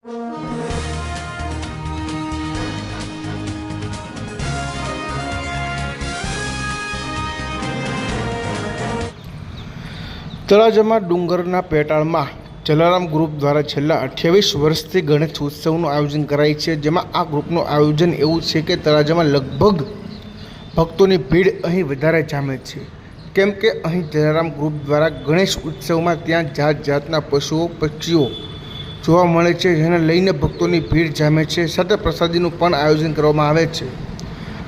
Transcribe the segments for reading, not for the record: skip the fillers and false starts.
તળાજામાં ડુંગરના પેટાળમાં Jalaram group દ્વારા છેલ્લા 28 વર્ષથી ગણેશ ઉત્સવનું આયોજન કરાય છે, જેમાં આ ગ્રુપનું આયોજન એવું છે કે તળાજામાં લગભગ ભક્તોની ભીડ અહીં વધારે જામે છે, કેમ કે અહીં જલારામ ગ્રુપ દ્વારા ગણેશ ઉત્સવમાં ત્યાં જાત જાતના પશુઓ પક્ષીઓ જોવા મળે છે, જેને લઈને ભક્તોની ભીડ જામે છે. સાથે પ્રસાદીનું પણ આયોજન કરવામાં આવે છે.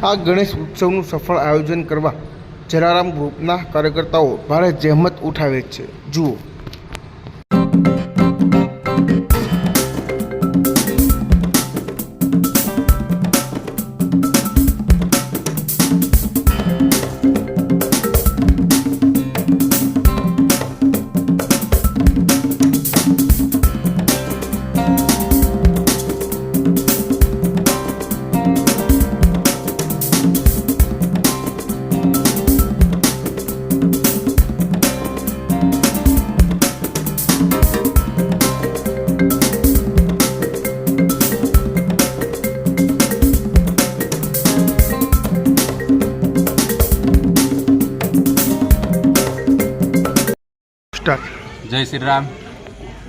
આ ગણેશ ઉત્સવનું સફળ આયોજન કરવા જલારામ ગ્રુપના કાર્યકર્તાઓ ભારે જહેમત ઉઠાવે છે. જુઓ. જય શ્રી રામ.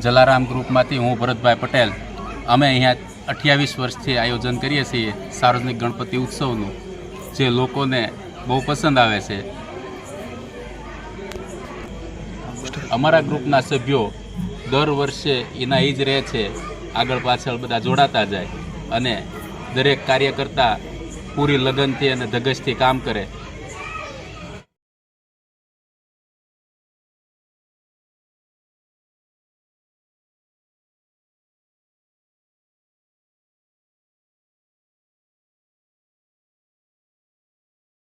જલારામ ગ્રુપમાંથી હું ભરતભાઈ પટેલ. અમે અહીંયા 28 વર્ષથી આયોજન કરીએ છીએ સાર્વજનિક ગણપતિ ઉત્સવનું, જે લોકોને બહુ પસંદ આવે છે. અમારા ગ્રુપના સભ્યો દર વર્ષે એના જ રહે છે, આગળ પાછળ બધા જોડાતા જાય અને દરેક કાર્યકર્તા પૂરી લગનથી અને ધગશથી કામ કરે.